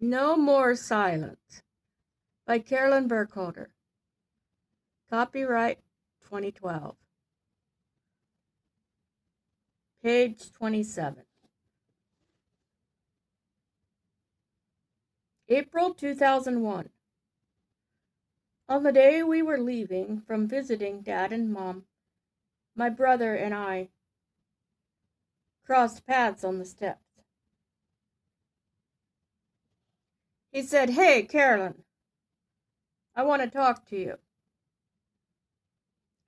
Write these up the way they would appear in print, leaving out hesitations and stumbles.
No More Silence by Carolyn Burkholder. Copyright 2012. Page 27. April 2001. On the day we were leaving from visiting Dad and Mom, my brother and I crossed paths on the steps. He said, "Hey, Carolyn, I want to talk to you."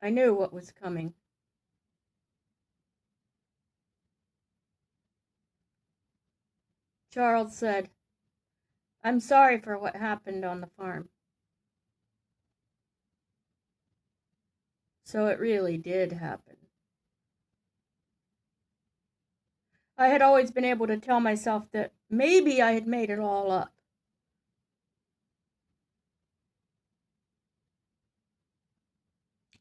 I knew what was coming. Charles said, "I'm sorry for what happened on the farm." So it really did happen. I had always been able to tell myself that maybe I had made it all up.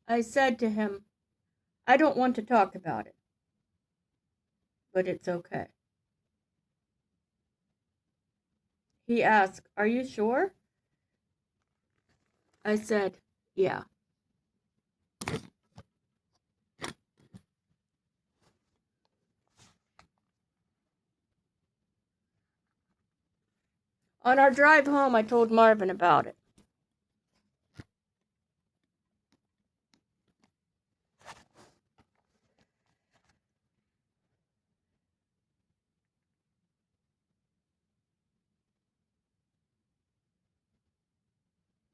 I said to him, "I don't want to talk about it, but it's okay." He asked, "Are you sure?" I said, "Yeah." On our drive home, I told Marvin about it.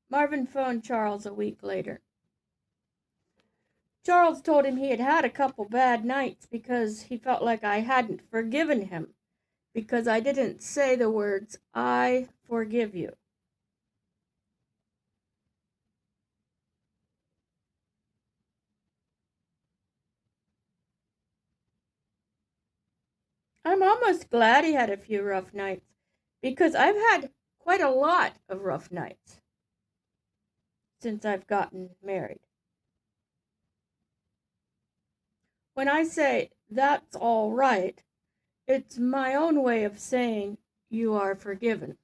Marvin phoned Charles a week later. Charles told him he had had a couple bad nights because he felt like I hadn't forgiven him because I didn't say the words, "I forgive you." I'm almost glad he had a few rough nights because I've had quite a lot of rough nights since I've gotten married. When I say "that's all right," it's my own way of saying you are forgiven.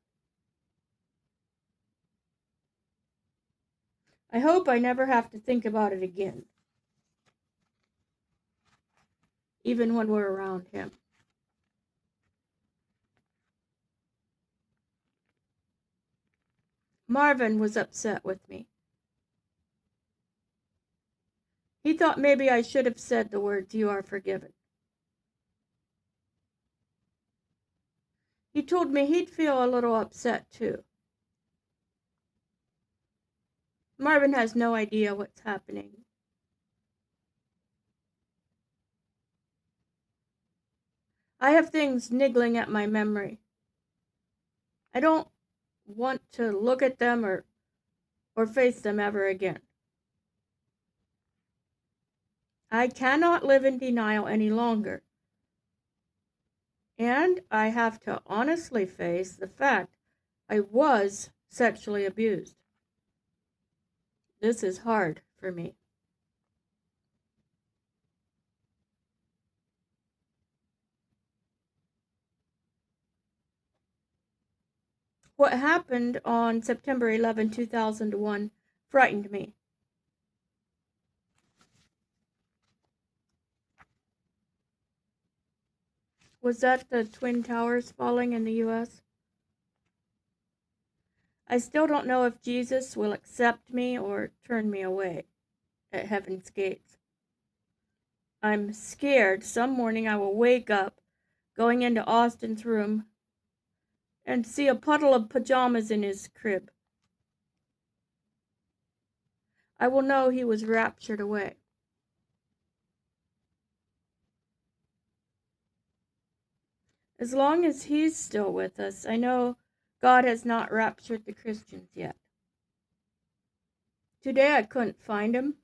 I hope I never have to think about it again, even when we're around him. Marvin was upset with me. He thought maybe I should have said the words "you are forgiven." He told me he'd feel a little upset too. Marvin has no idea what's happening. I have things niggling at my memory. I don't want to look at them or face them ever again. I cannot live in denial any longer. And I have to honestly face the fact I was sexually abused. This is hard for me. What happened on September 11, 2001 frightened me. Was that the Twin Towers falling in the U.S.? I still don't know if Jesus will accept me or turn me away at heaven's gates. I'm scared some morning I will wake up going into Austin's room and see a puddle of pajamas in his crib. I will know he was raptured away. As long as he's still with us, I know God has not raptured the Christians yet. Today I couldn't find him.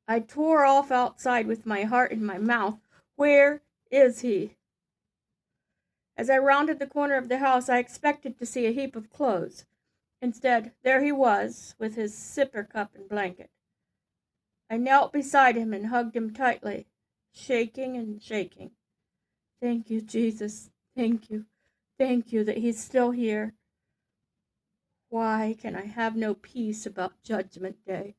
I tore off outside with my heart in my mouth. Where is he? As I rounded the corner of the house, I expected to see a heap of clothes. Instead, there he was, with his sipper cup and blanket. I knelt beside him and hugged him tightly, shaking and shaking. "Thank you, Jesus. Thank you. thank you that he's still here. Why can I have no peace about Judgment Day?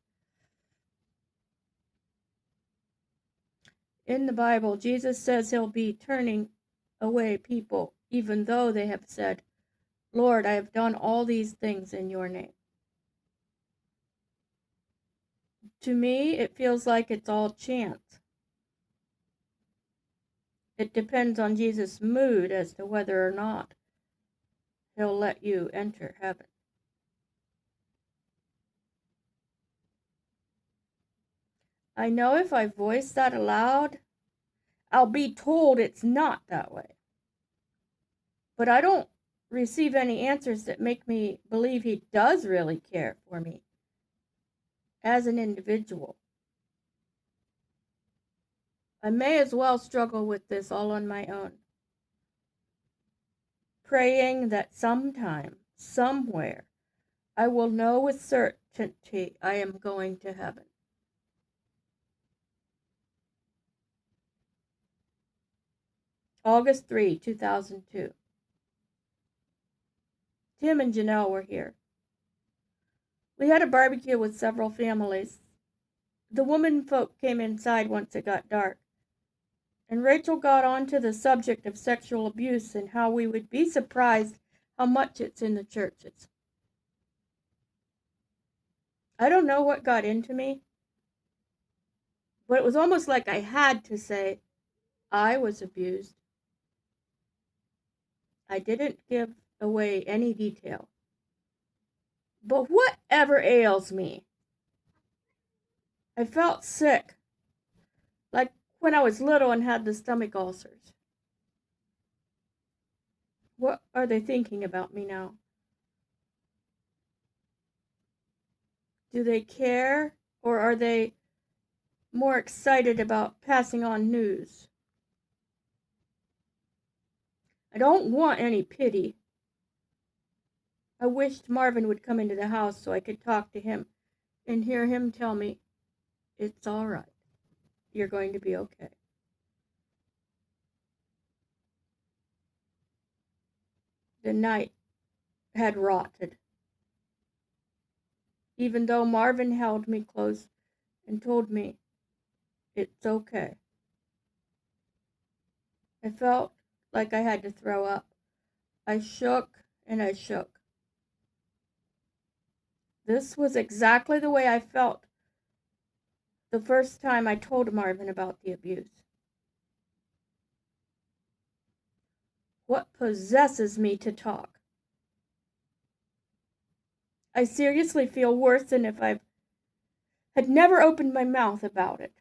In the Bible, Jesus says he'll be turning away people, even though they have said, Lord, I have done all these things in your name. To me, it feels like it's all chance. It depends on Jesus' mood as to whether or not he'll let you enter heaven. I know if I voice that aloud, I'll be told it's not that way. But I don't receive any answers that make me believe he does really care for me as an individual. I may as well struggle with this all on my own, praying that sometime, somewhere, I will know with certainty I am going to heaven. August 3, 2002. Tim and Janelle were here. We had a barbecue with several families. The women folk came inside once it got dark, and Rachel got on to the subject of sexual abuse and how we would be surprised how much it's in the churches. I don't know what got into me, but it was almost like I had to say I was abused. I didn't give away any detail. But whatever ails me? I felt sick, like when I was little and had the stomach ulcers. What are they thinking about me now? Do they care, or are they more excited about passing on news? I don't want any pity. I wished Marvin would come into the house so I could talk to him and hear him tell me, it's all right. You're going to be okay. The night had rotted. Even though Marvin held me close and told me, it's okay. I felt like I had to throw up. I shook and I shook. This was exactly the way I felt the first time I told Marvin about the abuse. What possesses me to talk? I seriously feel worse than if I had never opened my mouth about it.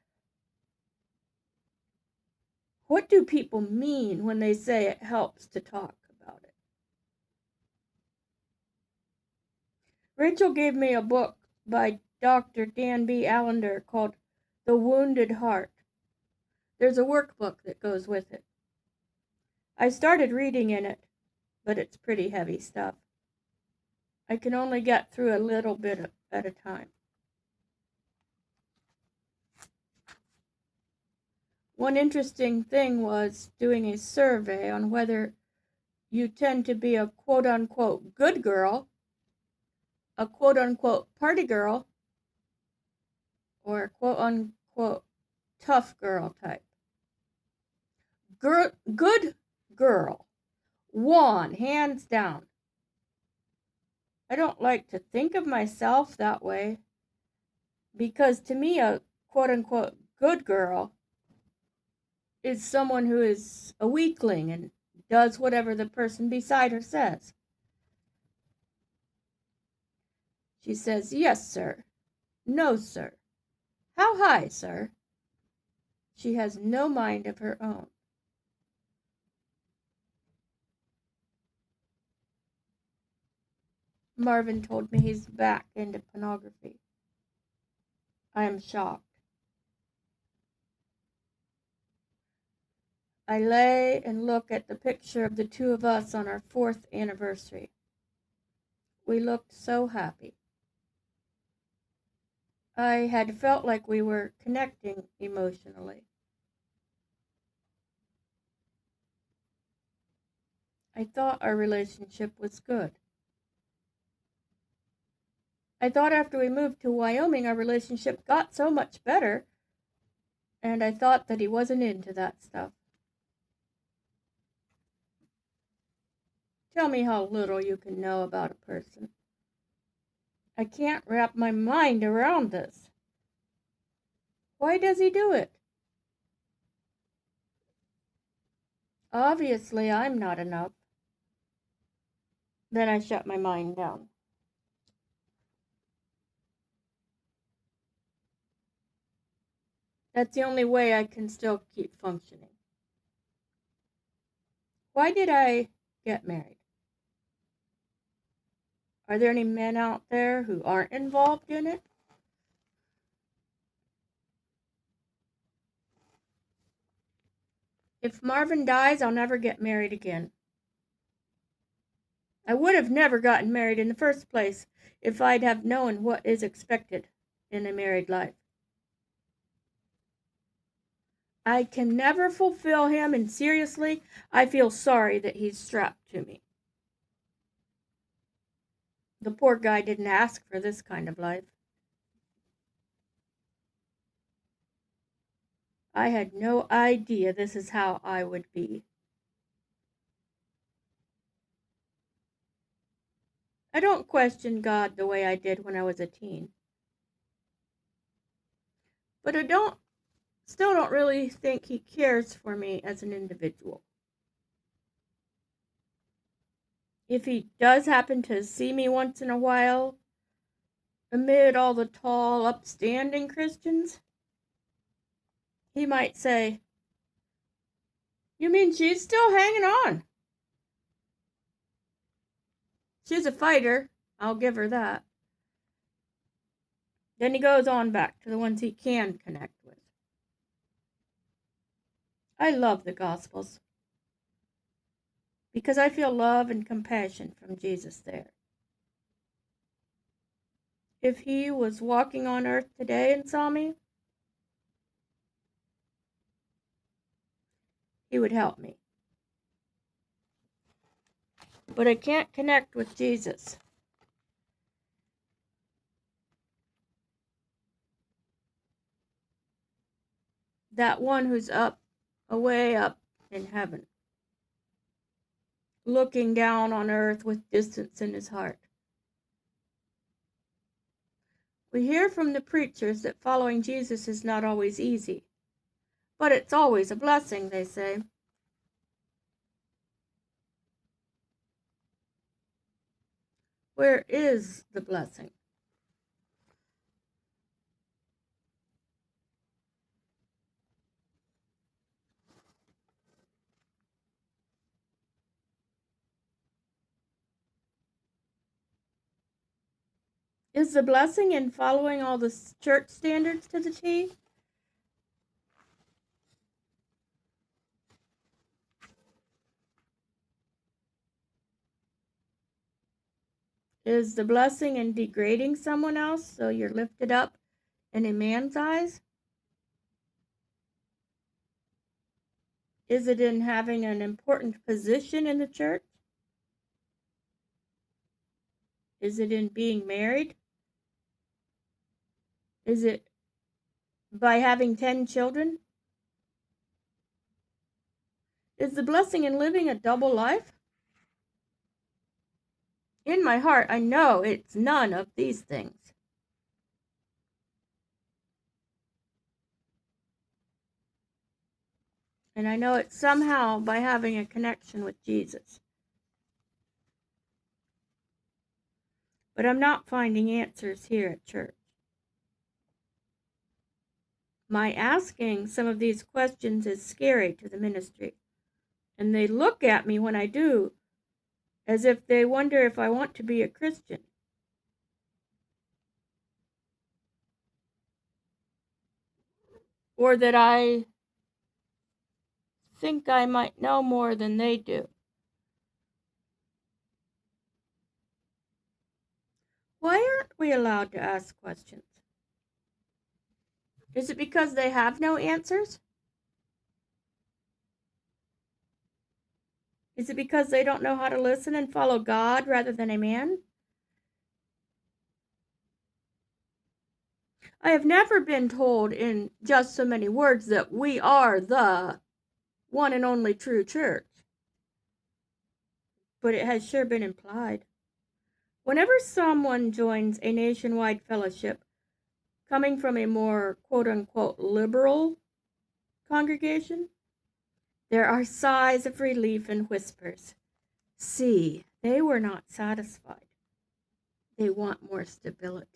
What do people mean when they say it helps to talk about it? Rachel gave me a book by Dr. Dan B. Allender called The Wounded Heart. There's a workbook that goes with it. I started reading in it, but it's pretty heavy stuff. I can only get through a little bit at a time. One interesting thing was doing a survey on whether you tend to be a quote-unquote good girl, a quote-unquote party girl, or a quote-unquote tough girl type. Good girl. One, hands down. I don't like to think of myself that way, because to me a quote-unquote good girl is someone who is a weakling and does whatever the person beside her says. She says, yes, sir. No, sir. How high, sir? She has no mind of her own. Marvin told me he's back into pornography. I am shocked. I lay and look at the picture of the two of us on our 4th anniversary. We looked so happy. I had felt like we were connecting emotionally. I I thought our relationship was good. I thought after we moved to Wyoming, our relationship got so much better, and I thought that he wasn't into that stuff. Tell me how little you can know about a person. I can't wrap my mind around this. Why does he do it? Obviously, I'm not enough. Then I shut my mind down. That's the only way I can still keep functioning. Why did I get married? Are there any men out there who aren't involved in it? If Marvin dies, I'll never get married again. I would have never gotten married in the first place if I'd have known what is expected in a married life. I can never fulfill him, and seriously, I feel sorry that he's strapped to me. The poor guy didn't ask for this kind of life. I had no idea this is how I would be. I don't question God the way I did when I was a teen. But I still don't really think he cares for me as an individual. If he does happen to see me once in a while, amid all the tall, upstanding Christians, he might say, "You mean she's still hanging on?" She's a fighter, I'll give her that. Then he goes on back to the ones he can connect with. I love the Gospels because I feel love and compassion from Jesus there. If he was walking on earth today and saw me, he would help me. But I can't connect with Jesus. That one who's up, away up in heaven, looking down on earth with distance in his heart. We hear from the preachers that following Jesus is not always easy, but it's always a blessing, they say. Where is the blessing? Is the blessing in following all the church standards to the T? Is the blessing in degrading someone else so you're lifted up in a man's eyes? Is it in having an important position in the church? Is it in being married? Is it by having 10 children? Is the blessing in living a double life? In my heart, I know it's none of these things. And I know it's somehow by having a connection with Jesus. But I'm not finding answers here at church. My asking some of these questions is scary to the ministry. And they look at me when I do, as if they wonder if I want to be a Christian. Or that I think I might know more than they do. Why aren't we allowed to ask questions? Is it because they have no answers? Is it because they don't know how to listen and follow God rather than a man? I have never been told in just so many words that we are the one and only true church, but it has sure been implied. Whenever someone joins a nationwide fellowship coming from a more quote-unquote liberal congregation, there are sighs of relief and whispers. See, they were not satisfied. They want more stability.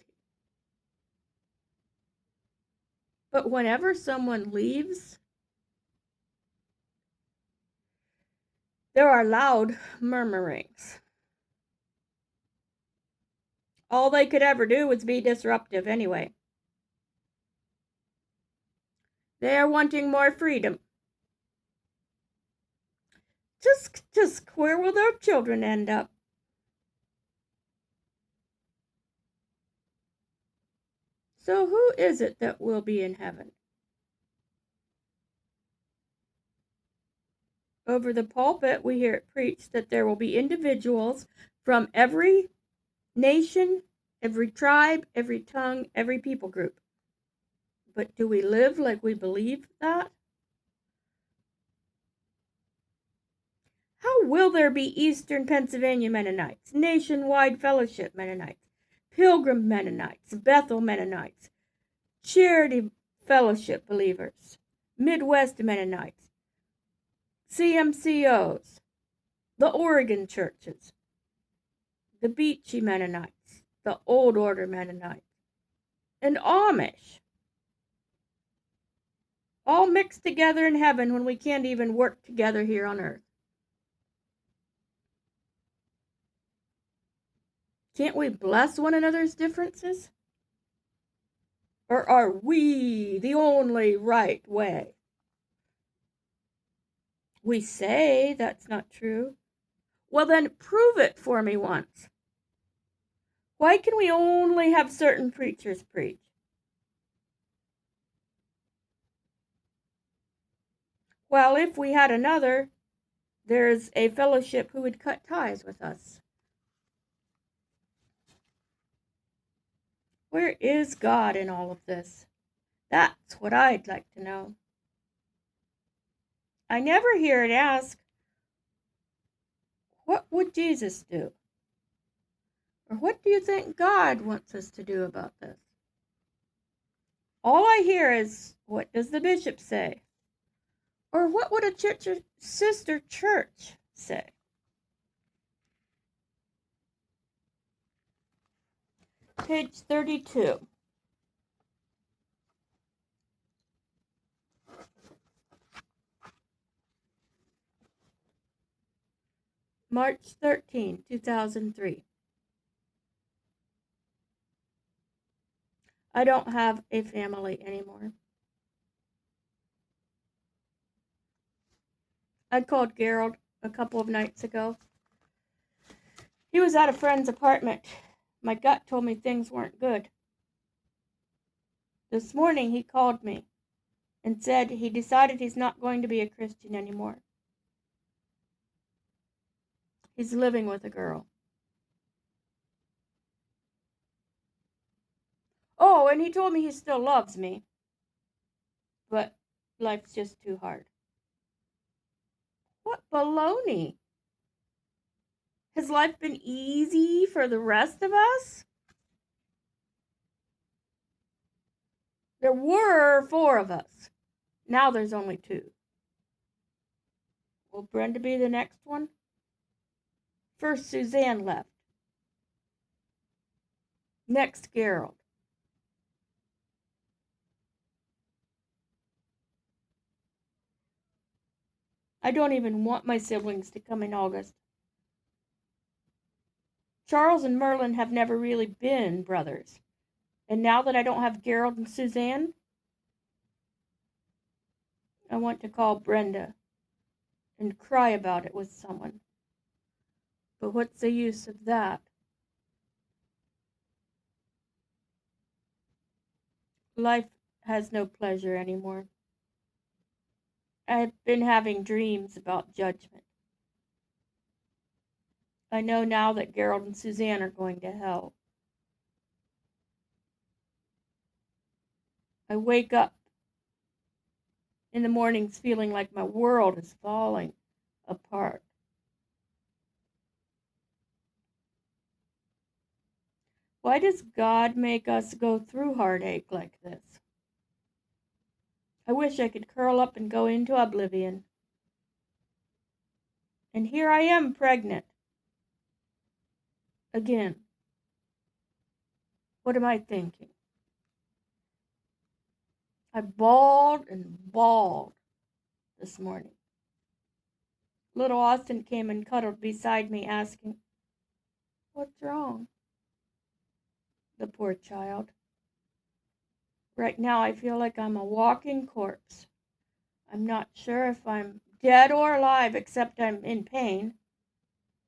But whenever someone leaves, there are loud murmurings. All they could ever do was be disruptive anyway. They are wanting more freedom. Just where will their children end up? So who is it that will be in heaven? Over the pulpit, we hear it preached that there will be individuals from every nation, every tribe, every tongue, every people group. But do we live like we believe that? How will there be Eastern Pennsylvania Mennonites, Nationwide Fellowship Mennonites, Pilgrim Mennonites, Bethel Mennonites, Charity Fellowship believers, Midwest Mennonites, CMCOs, the Oregon churches, the Beachy Mennonites, the Old Order Mennonites, and Amish, all mixed together in heaven when we can't even work together here on earth? Can't we bless one another's differences? Or are we the only right way? We say that's not true. Well, then prove it for me once. Why can we only have certain preachers preach? Well, if we had another, there's a fellowship who would cut ties with us. Where is God in all of this? That's what I'd like to know. I never hear it asked, what would Jesus do? Or what do you think God wants us to do about this? All I hear is, what does the bishop say? Or what would a church or sister church say? Page 32. March 13, 2003. I don't have a family anymore. I called Gerald a couple of nights ago. He was at a friend's apartment. My gut told me things weren't good. This morning he called me and said he decided he's not going to be a Christian anymore. He's living with a girl. Oh, and he told me he still loves me. But life's just too hard. What baloney! Has life been easy for the rest of us? There were 4 of us. Now there's only 2. Will Brenda be the next one? First Suzanne left. Next Gerald. I don't even want my siblings to come in August. Charles and Merlin have never really been brothers. And now that I don't have Gerald and Suzanne, I want to call Brenda and cry about it with someone. But what's the use of that? Life has no pleasure anymore. I've been having dreams about judgment. I know now that Gerald and Suzanne are going to hell. I wake up in the mornings feeling like my world is falling apart. Why does God make us go through heartache like this? I wish I could curl up and go into oblivion. And here I am pregnant. Again. What am I thinking? I bawled and bawled this morning. Little Austin came and cuddled beside me, asking, "What's wrong?" The poor child. Right now I feel like I'm a walking corpse. I'm not sure if I'm dead or alive, except I'm in pain.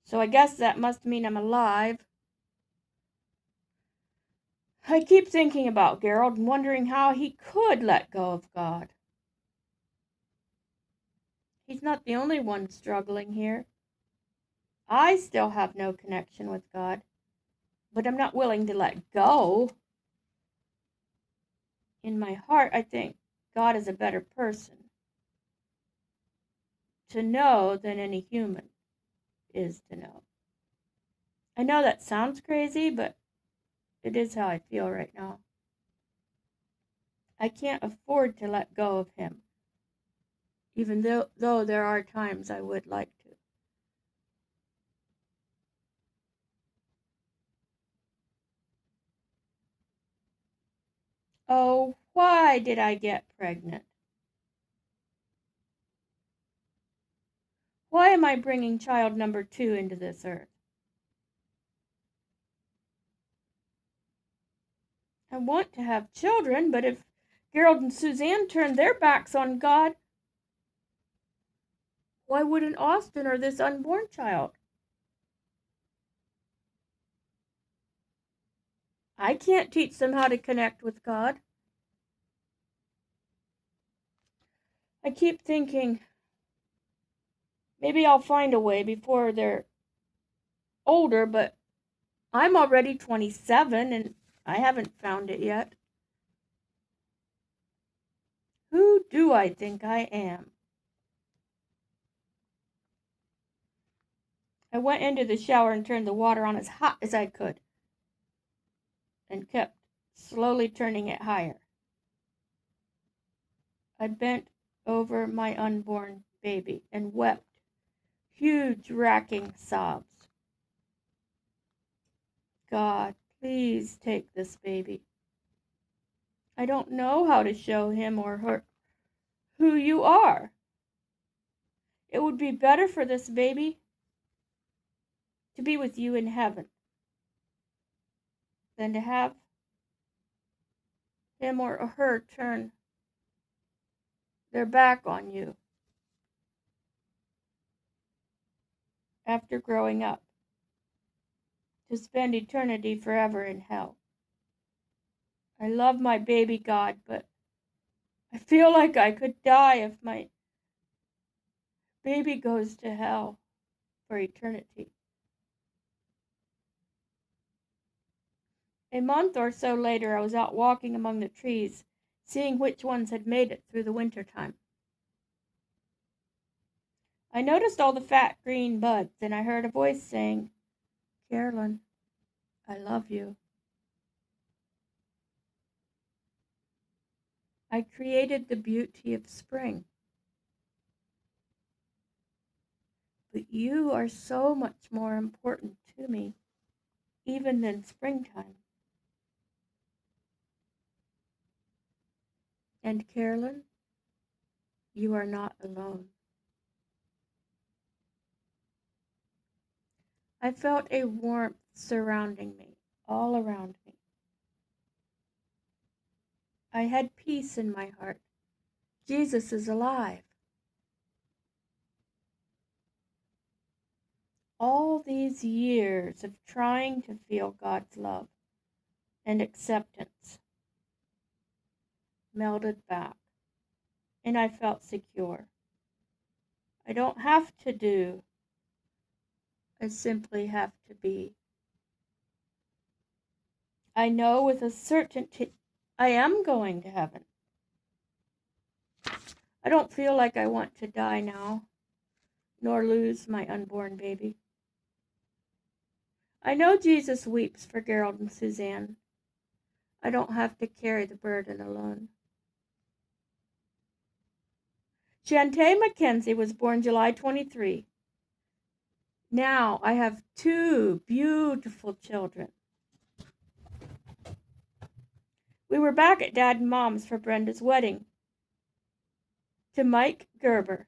So I guess that must mean I'm alive. I keep thinking about Gerald and wondering how he could let go of God. He's not the only one struggling here. I still have no connection with God, but I'm not willing to let go. In my heart, I think God is a better person to know than any human is to know. I know that sounds crazy, but it is how I feel right now. I can't afford to let go of him, even though there are times I would like to. Oh, why did I get pregnant? Why am I bringing child number 2 into this earth? I want to have children, but if Gerald and Suzanne turn their backs on God, why wouldn't Austin or this unborn child? I can't teach them how to connect with God. I keep thinking, maybe I'll find a way before they're older, but I'm already 27 and I haven't found it yet. Who do I think I am? I went into the shower and turned the water on as hot as I could, and kept slowly turning it higher. I bent over my unborn baby and wept huge, racking sobs. God, please take this baby. I don't know how to show him or her who you are. It would be better for this baby to be with you in heaven than to have him or her turn their back on you after growing up to spend eternity forever in hell. I love my baby, God, but I feel like I could die if my baby goes to hell for eternity. A month or so later, I was out walking among the trees, seeing which ones had made it through the winter time. I noticed all the fat green buds, and I heard a voice saying, "Carolyn, I love you." I created the beauty of spring. But you are so much more important to me, even than springtime. And Carolyn, you are not alone. I felt a warmth surrounding me, all around me. I had peace in my heart. Jesus is alive. All these years of trying to feel God's love and acceptance melted back, and I felt secure. I don't have to do I simply have to be. I know with a certainty I am going to heaven. I don't feel like I want to die now, nor lose my unborn baby. I know Jesus weeps for Gerald and Suzanne. I don't have to carry the burden alone. Shantae Mackenzie was born July 23. Now I have 2 beautiful children. We were back at Dad and Mom's for Brenda's wedding. To Mike Gerber.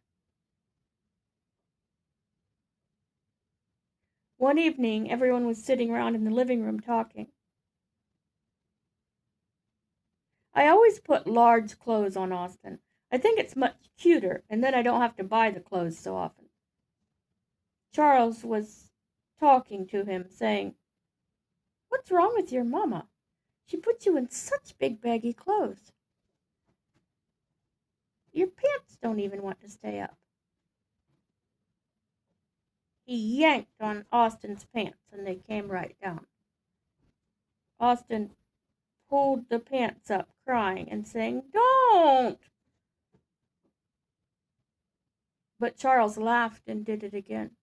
One evening, everyone was sitting around in the living room talking. I always put large clothes on Austin. I think it's much cuter, and then I don't have to buy the clothes so often. Charles was talking to him, saying, "What's wrong with your mama? She put you in such big baggy clothes. Your pants don't even want to stay up." He yanked on Austin's pants, and they came right down. Austin pulled the pants up, crying and saying, "Don't!" But Charles laughed and did it again.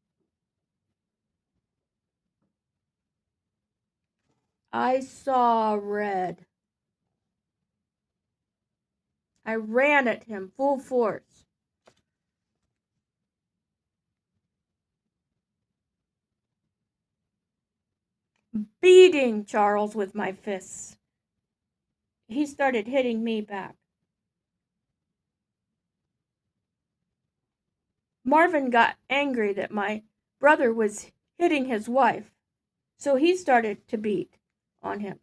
I saw red. I ran at him full force. Beating Charles with my fists. He started hitting me back. Marvin got angry that my brother was hitting his wife, so he started to beat on him.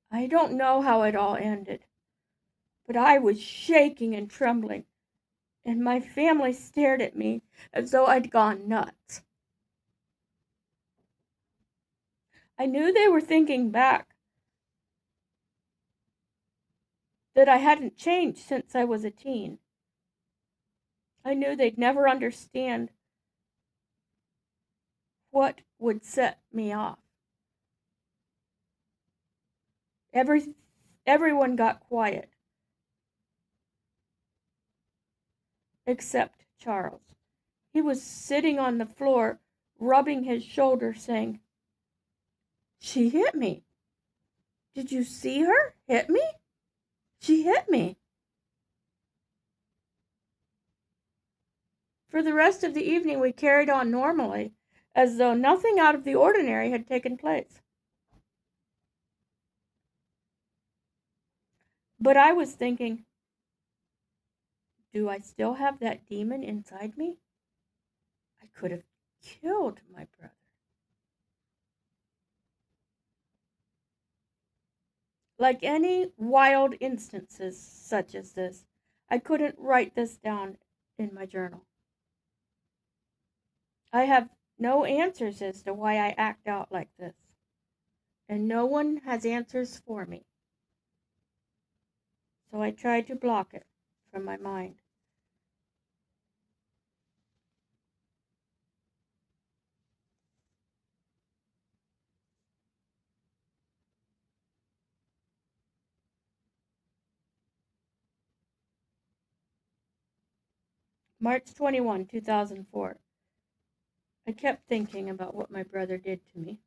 I don't know how it all ended, but I was shaking and trembling, and my family stared at me as though I'd gone nuts. I knew they were thinking back that I hadn't changed since I was a teen. I knew they'd never understand what would set me off. Everyone got quiet, except Charles. He was sitting on the floor, rubbing his shoulder, saying, "She hit me. Did you see her hit me? She hit me." For the rest of the evening we carried on normally, as though nothing out of the ordinary had taken place. But I was thinking, do I still have that demon inside me? I could have killed my brother. Like any wild instances such as this, I couldn't write this down in my journal. I have no answers as to why I act out like this, and no one has answers for me. So I try to block it from my mind. March 21, 2004. I kept thinking about what my brother did to me.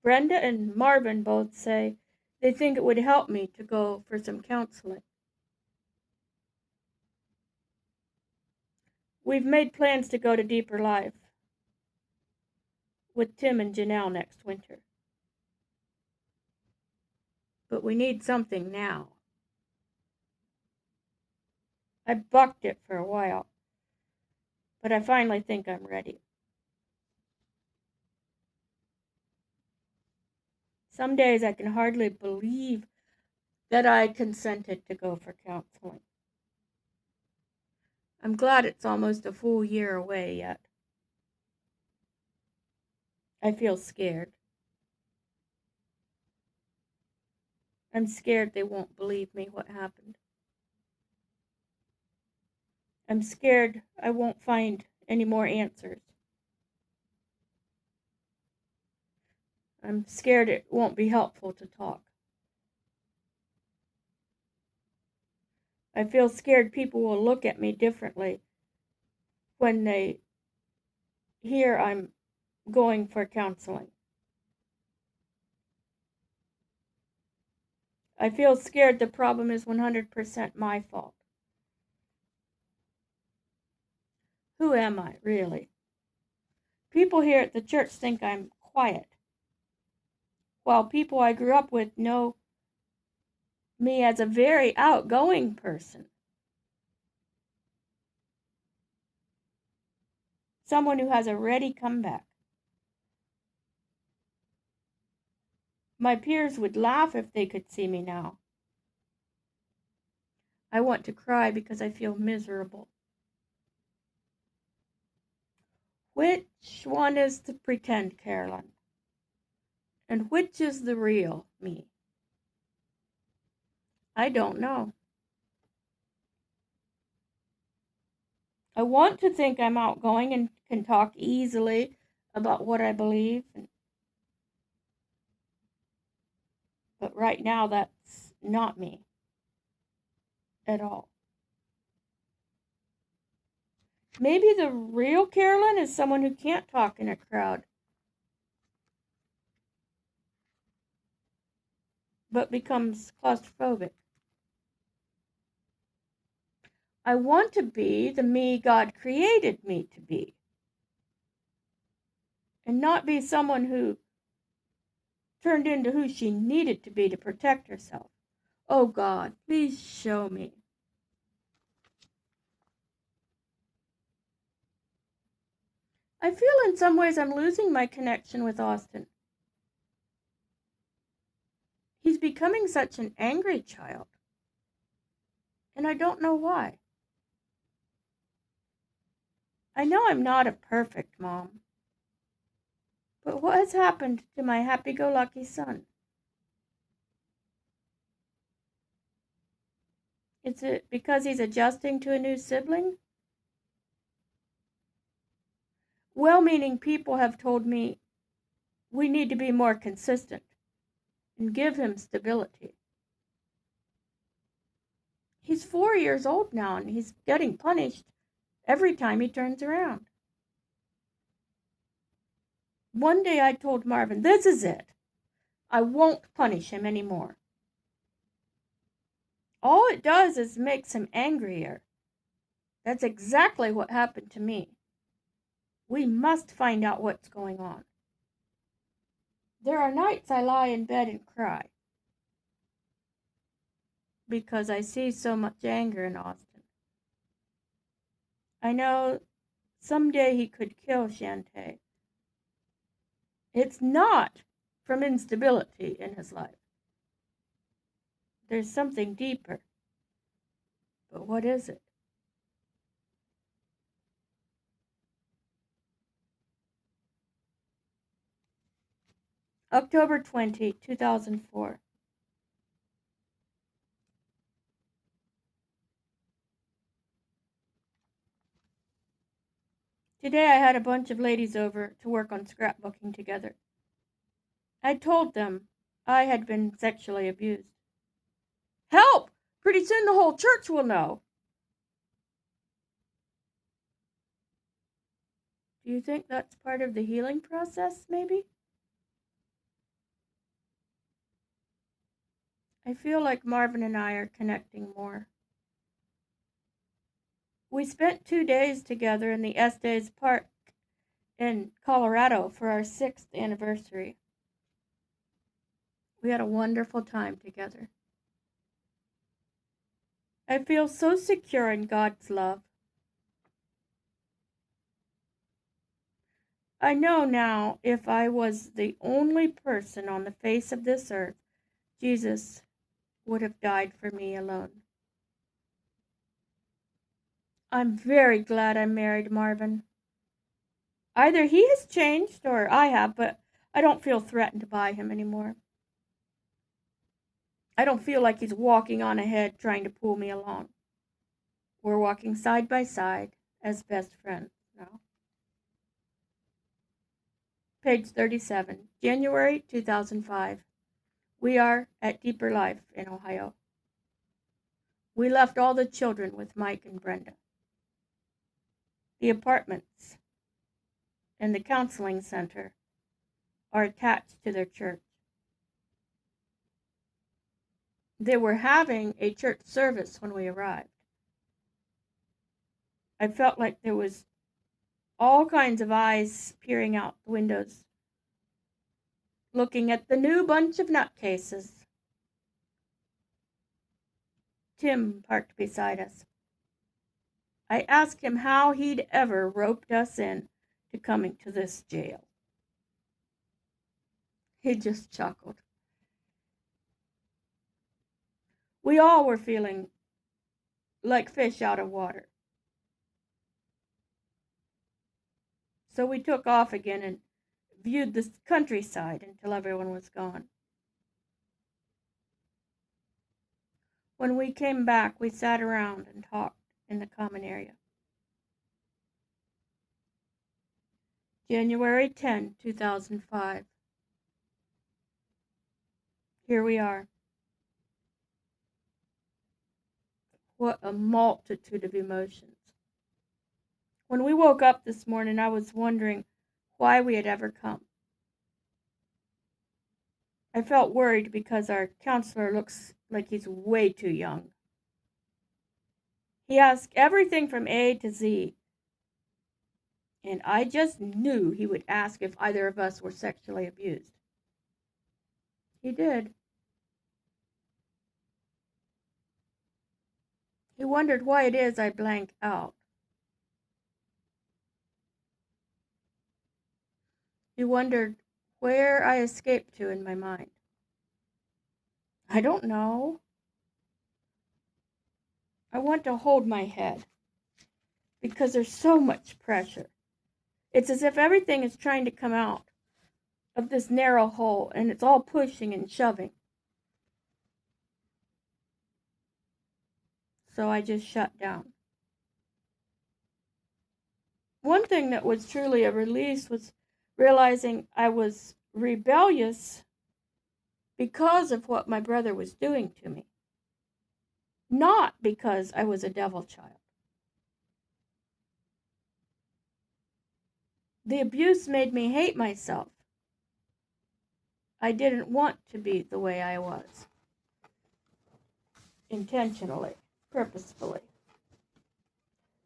Brenda and Marvin both say they think it would help me to go for some counseling. We've made plans to go to Deeper Life with Tim and Janelle next winter. But we need something now. I bucked it for a while, but I finally think I'm ready. Some days I can hardly believe that I consented to go for counseling. I'm glad it's almost a full year away yet. I feel scared. I'm scared they won't believe me what happened. I'm scared I won't find any more answers. I'm scared it won't be helpful to talk. I feel scared people will look at me differently when they hear I'm going for counseling. I feel scared the problem is 100% my fault. Who am I, really? People here at the church think I'm quiet, while people I grew up with know me as a very outgoing person. Someone who has a ready comeback. My peers would laugh if they could see me now. I want to cry because I feel miserable. Which one is the pretend Carolyn? And which is the real me? I don't know. I want to think I'm outgoing and can talk easily about what I believe. But right now, that's not me at all. Maybe the real Carolyn is someone who can't talk in a crowd, but becomes claustrophobic. I want to be the me God created me to be, and not be someone who turned into who she needed to be to protect herself. Oh God, please show me. I feel in some ways I'm losing my connection with Austin. He's becoming such an angry child, and I don't know why. I know I'm not a perfect mom, but what has happened to my happy-go-lucky son? Is it because he's adjusting to a new sibling? Well-meaning people have told me we need to be more consistent and give him stability. He's 4 years old now, and he's getting punished every time he turns around. One day I told Marvin, this is it. I won't punish him anymore. All it does is makes him angrier. That's exactly what happened to me. We must find out what's going on. There are nights I lie in bed and cry because I see so much anger in Austin. I know someday he could kill Shantae. It's not from instability in his life. There's something deeper. But what is it? October 20, 2004. Today I had a bunch of ladies over to work on scrapbooking together. I told them I had been sexually abused. Help! Pretty soon the whole church will know. Do you think that's part of the healing process, maybe? I feel like Marvin and I are connecting more. We spent 2 days together in the Estes Park in Colorado for our 6th anniversary. We had a wonderful time together. I feel so secure in God's love. I know now if I was the only person on the face of this earth, Jesus would have died for me alone. I'm very glad I married Marvin. Either he has changed or I have, but I don't feel threatened by him anymore. I don't feel like he's walking on ahead trying to pull me along. We're walking side by side as best friends now. Page 37, January 2005. We are at Deeper Life in Ohio. We left all the children with Mike and Brenda. The apartments and the counseling center are attached to their church. They were having a church service when we arrived. I felt like there was all kinds of eyes peering out the windows, looking at the new bunch of nutcases. Tim parked beside us. I asked him how he'd ever roped us in to coming to this jail. He just chuckled. We all were feeling like fish out of water. So we took off again and viewed the countryside until everyone was gone. When we came back, we sat around and talked in the common area. January 10, 2005. Here we are. What a multitude of emotions. When we woke up this morning, I was wondering why we had ever come. I felt worried because our counselor looks like he's way too young. He asked everything from A to Z, and I just knew he would ask if either of us were sexually abused. He did. He wondered why it is I blank out. He wondered where I escaped to in my mind. I don't know. I want to hold my head because there's so much pressure. It's as if everything is trying to come out of this narrow hole and it's all pushing and shoving. So I just shut down. One thing that was truly a release was realizing I was rebellious because of what my brother was doing to me, not because I was a devil child. The abuse made me hate myself. I didn't want to be the way I was, intentionally, purposefully.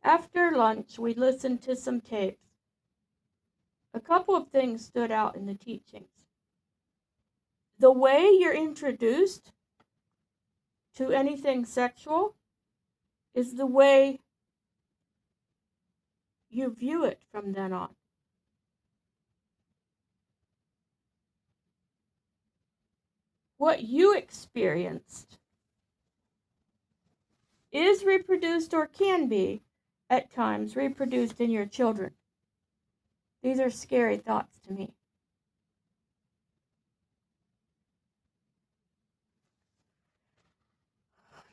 After lunch, we listened to some tapes. A couple of things stood out in the teachings. The way you're introduced to anything sexual is the way you view it from then on. What you experienced is reproduced or can be, at times, reproduced in your children. These are scary thoughts to me.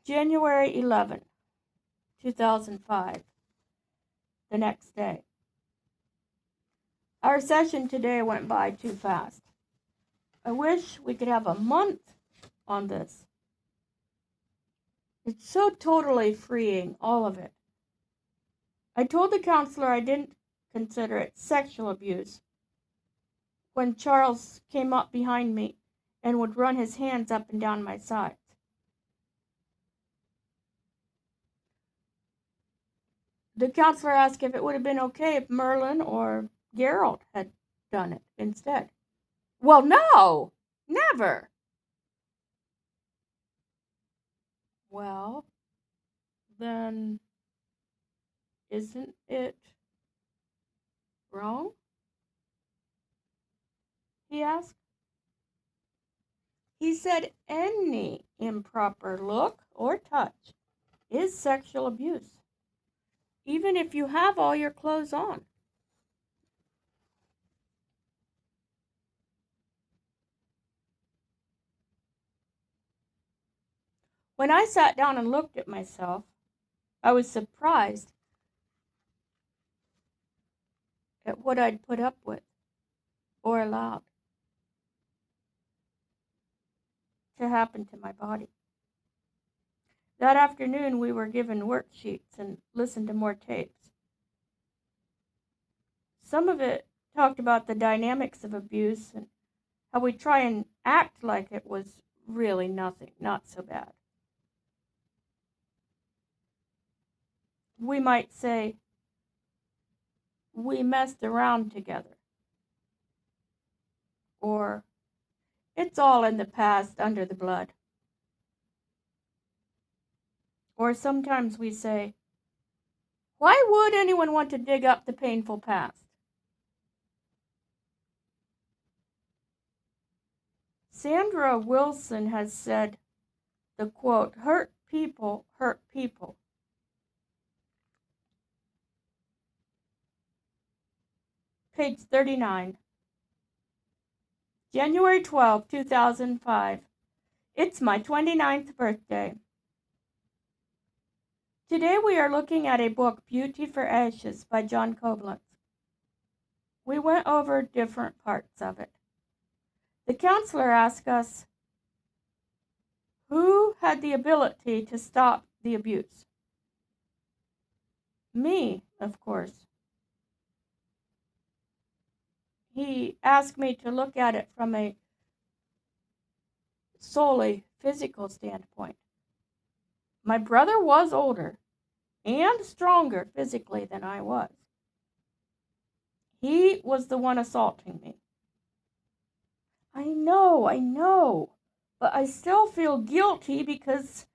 January 11, 2005, the next day. Our session today went by too fast. I wish we could have a month on this. It's so totally freeing, all of it. I told the counselor I didn't consider it sexual abuse when Charles came up behind me and would run his hands up and down my sides. The counselor asked if it would have been okay if Merlin or Gerald had done it instead. Well, no, never. Well, then isn't it wrong? He asked. He said any improper look or touch is sexual abuse, even if you have all your clothes on. When I sat down and looked at myself, I was surprised at what I'd put up with or allowed to happen to my body. That afternoon, we were given worksheets and listened to more tapes. Some of it talked about the dynamics of abuse and how we try and act like it was really nothing, not so bad. We might say, we messed around together, or it's all in the past under the blood. Or sometimes we say, why would anyone want to dig up the painful past? Sandra Wilson has said the quote, hurt people hurt people. Page 39. January 12, 2005. It's my 29th birthday. Today we are looking at a book, Beauty for Ashes, by John Koblentz. We went over different parts of it. The counselor asked us, who had the ability to stop the abuse? Me, of course. He asked me to look at it from a solely physical standpoint. My brother was older and stronger physically than I was. He was the one assaulting me. I know, but I still feel guilty because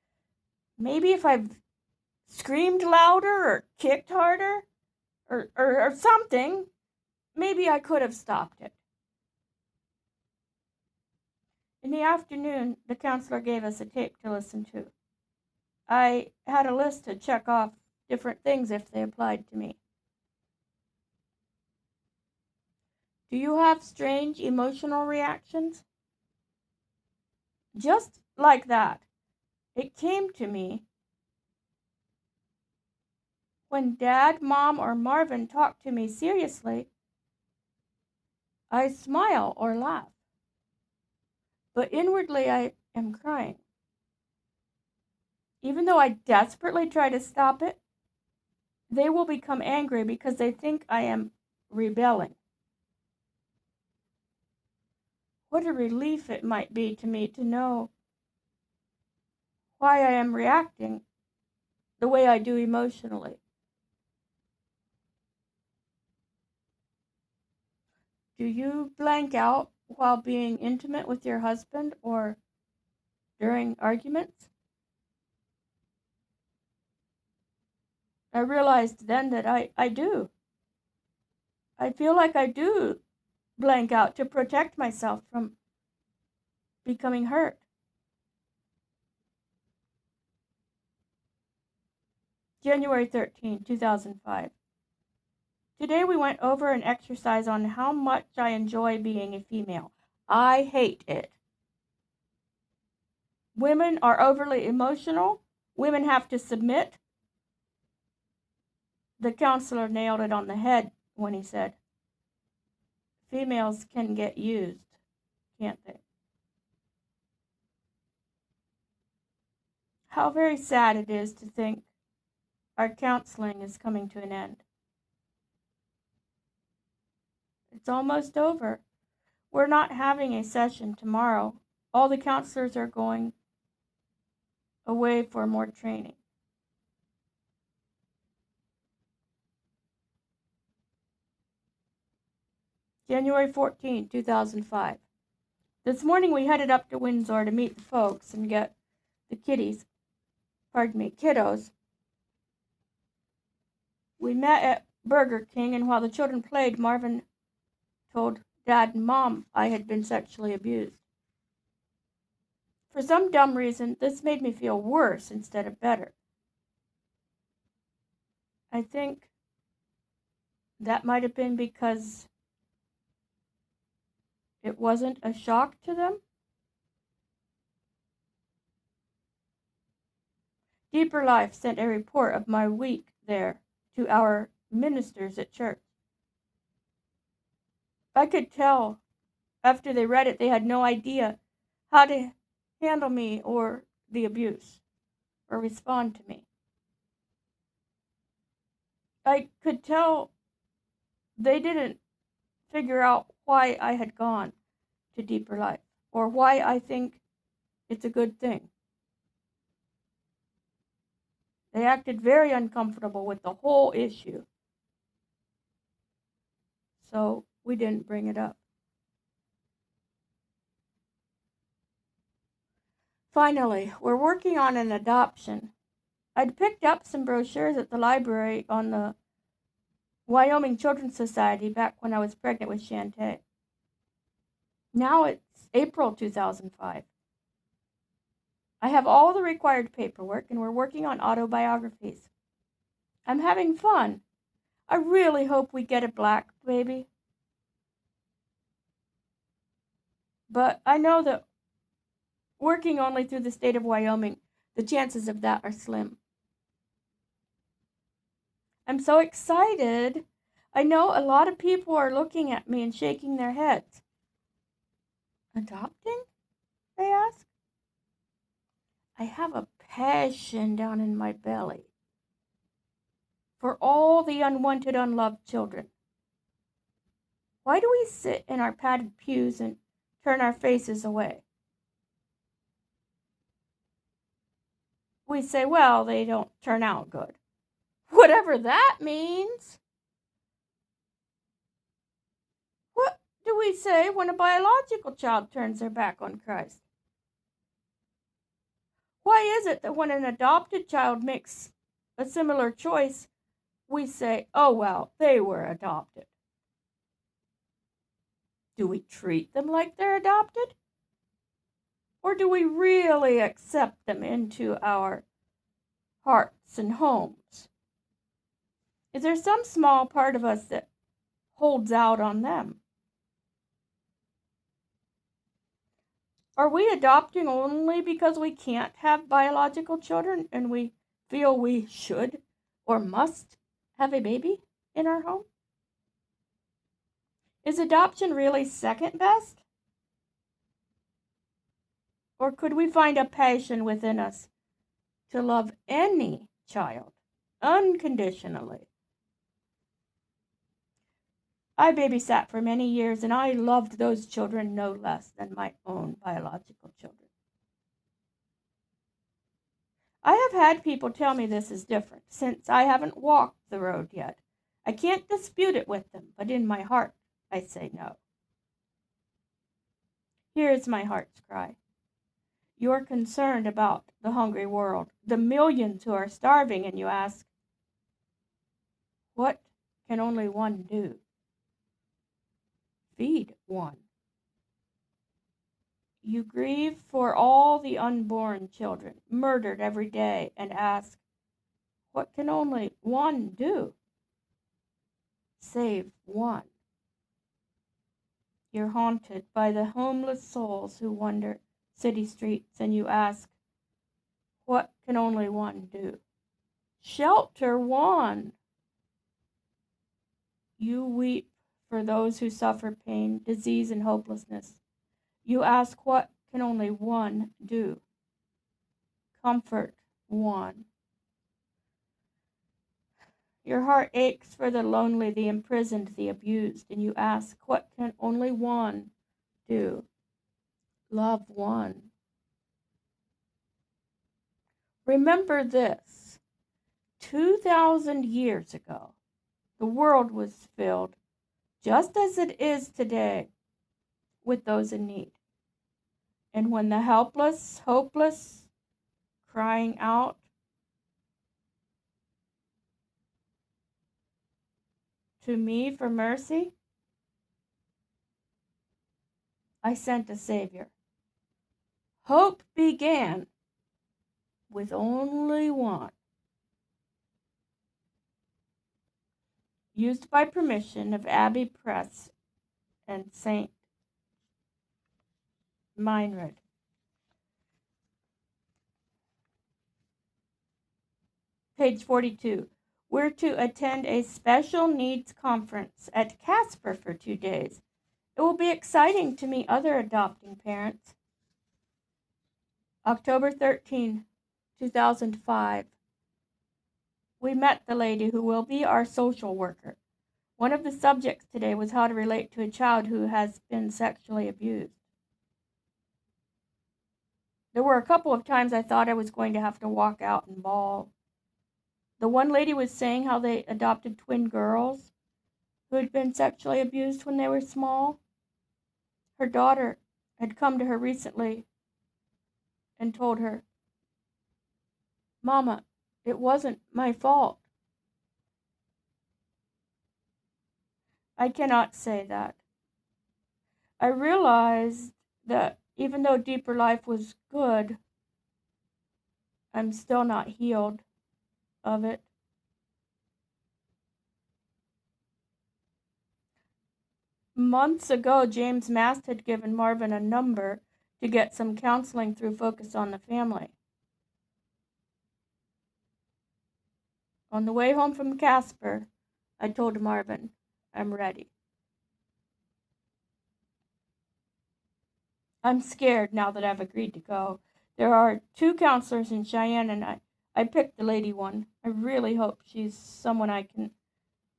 maybe if I've screamed louder or kicked harder or something, maybe I could have stopped it. In the afternoon, the counselor gave us a tape to listen to. I had a list to check off different things if they applied to me. Do you have strange emotional reactions? Just like that, it came to me when Dad, Mom, or Marvin talk to me seriously. I smile or laugh, but inwardly I am crying. Even though I desperately try to stop it, they will become angry because they think I am rebelling. What a relief it might be to me to know why I am reacting the way I do emotionally. Do you blank out while being intimate with your husband or during arguments? I realized then that I do. I feel like I do blank out to protect myself from becoming hurt. January 13, 2005. Today we went over an exercise on how much I enjoy being a female. I hate it. Women are overly emotional. Women have to submit. The counselor nailed it on the head when he said, females can get used, can't they? How very sad it is to think our counseling is coming to an end. It's almost over. We're not having a session tomorrow. All the counselors are going away for more training. January 14, 2005. This morning we headed up to Windsor to meet the folks and get the kiddos. We met at Burger King, and while the children played, Marvin told Dad and Mom I had been sexually abused. For some dumb reason, this made me feel worse instead of better. I think that might have been because it wasn't a shock to them. Deeper Life sent a report of my week there to our ministers at church. I could tell after they read it they had no idea how to handle me or the abuse or respond to me. I could tell they didn't figure out why I had gone to Deeper Life or why I think it's a good thing. They acted very uncomfortable with the whole issue. So we didn't bring it up. Finally, we're working on an adoption. I'd picked up some brochures at the library on the Wyoming Children's Society back when I was pregnant with Shantae. Now it's April 2005. I have all the required paperwork and we're working on autobiographies. I'm having fun. I really hope we get a black baby. But I know that working only through the state of Wyoming, the chances of that are slim. I'm so excited. I know a lot of people are looking at me and shaking their heads. Adopting? They ask. I have a passion down in my belly for all the unwanted, unloved children. Why do we sit in our padded pews and turn our faces away? We say, well, they don't turn out good. Whatever that means. What do we say when a biological child turns their back on Christ? Why is it that when an adopted child makes a similar choice, we say, oh, well, they were adopted? Do we treat them like they're adopted? Or do we really accept them into our hearts and homes? Is there some small part of us that holds out on them? Are we adopting only because we can't have biological children and we feel we should or must have a baby in our home? Is adoption really second best? Or could we find a passion within us to love any child unconditionally? I babysat for many years and I loved those children no less than my own biological children. I have had people tell me this is different since I haven't walked the road yet. I can't dispute it with them, but in my heart I say no. Here is my heart's cry. You're concerned about the hungry world, the millions who are starving, and you ask, what can only one do? Feed one. You grieve for all the unborn children murdered every day and ask, what can only one do? Save one. You're haunted by the homeless souls who wander city streets and you ask, what can only one do? Shelter one. You weep for those who suffer pain, disease, and hopelessness. You ask, what can only one do? Comfort one. Your heart aches for the lonely, the imprisoned, the abused, and you ask, what can only one do? Love one. Remember this. 2,000 years ago, the world was filled, just as it is today, with those in need. And when the helpless, hopeless, crying out to me for mercy, I sent a Savior. Hope began with only one. Used by permission of Abbey Press and St. Meinrad. page 42. We're to attend a special needs conference at Casper for 2 days. It will be exciting to meet other adopting parents. October 13, 2005. We met the lady who will be our social worker. One of the subjects today was how to relate to a child who has been sexually abused. There were a couple of times I thought I was going to have to walk out and bawl. The one lady was saying how they adopted twin girls who had been sexually abused when they were small. Her daughter had come to her recently and told her, "Mama, it wasn't my fault." I cannot say that. I realized that even though Deeper Life was good, I'm still not healed of it. Months ago, James Mast had given Marvin a number to get some counseling through Focus on the Family. On the way home from Casper, I told Marvin, "I'm ready." I'm scared now that I've agreed to go. There are 2 counselors in Cheyenne, and I picked the lady one. I really hope she's someone I can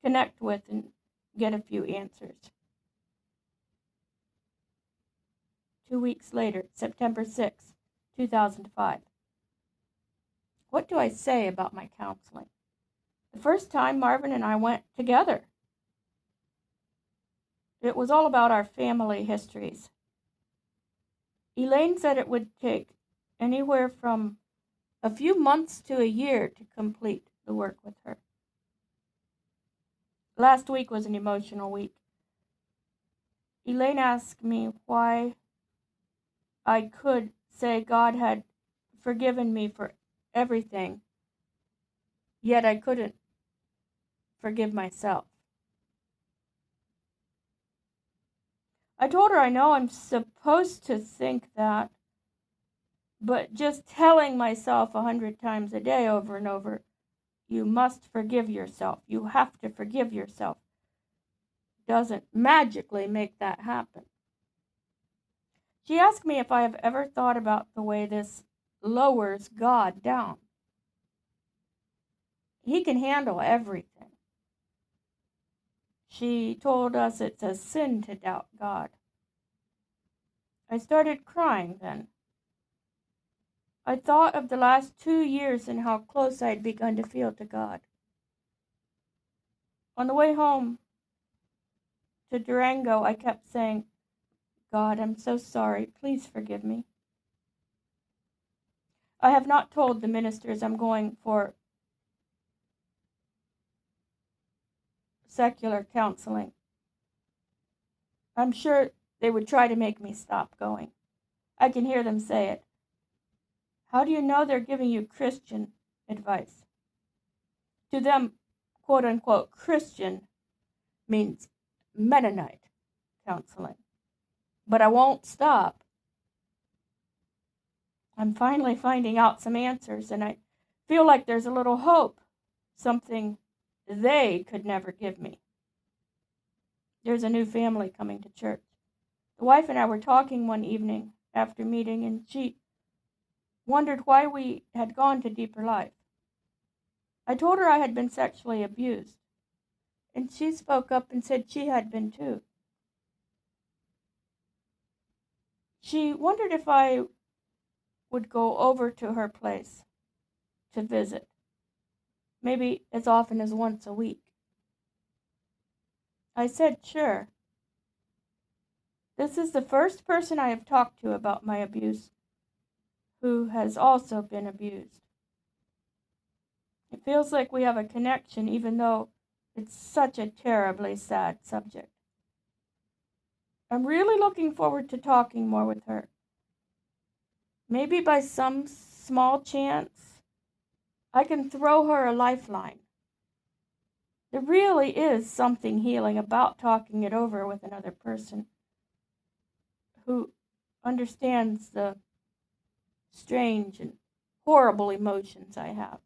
connect with and get a few answers. 2 weeks later, September 6, 2005. What do I say about my counseling? The first time Marvin and I went together. It was all about our family histories. Elaine said it would take anywhere from a few months to a year to complete the work with her. Last week was an emotional week. Elaine asked me why I could say God had forgiven me for everything, yet I couldn't forgive myself. I told her I know I'm supposed to think that, but just telling myself 100 times a day over and over, "You must forgive yourself, you have to forgive yourself," doesn't magically make that happen. She asked me if I have ever thought about the way this lowers God down. He can handle everything. She told us it's a sin to doubt God. I started crying then. I thought of the last 2 years and how close I had begun to feel to God. On the way home to Durango, I kept saying, "God, I'm so sorry. Please forgive me." I have not told the ministers I'm going for secular counseling. I'm sure they would try to make me stop going. I can hear them say it. How do you know they're giving you Christian advice? To them, quote unquote, Christian means Mennonite counseling. But I won't stop. I'm finally finding out some answers, and I feel like there's a little hope, something they could never give me. There's a new family coming to church. The wife and I were talking one evening after meeting, and she wondered why we had gone to Deeper Life. I told her I had been sexually abused, and she spoke up and said she had been too. She wondered if I would go over to her place to visit, maybe as often as once a week. I said sure. This is the first person I have talked to about my abuse who has also been abused. It feels like we have a connection even though it's such a terribly sad subject. I'm really looking forward to talking more with her. Maybe by some small chance, I can throw her a lifeline. There really is something healing about talking it over with another person who understands the strange and horrible emotions I have.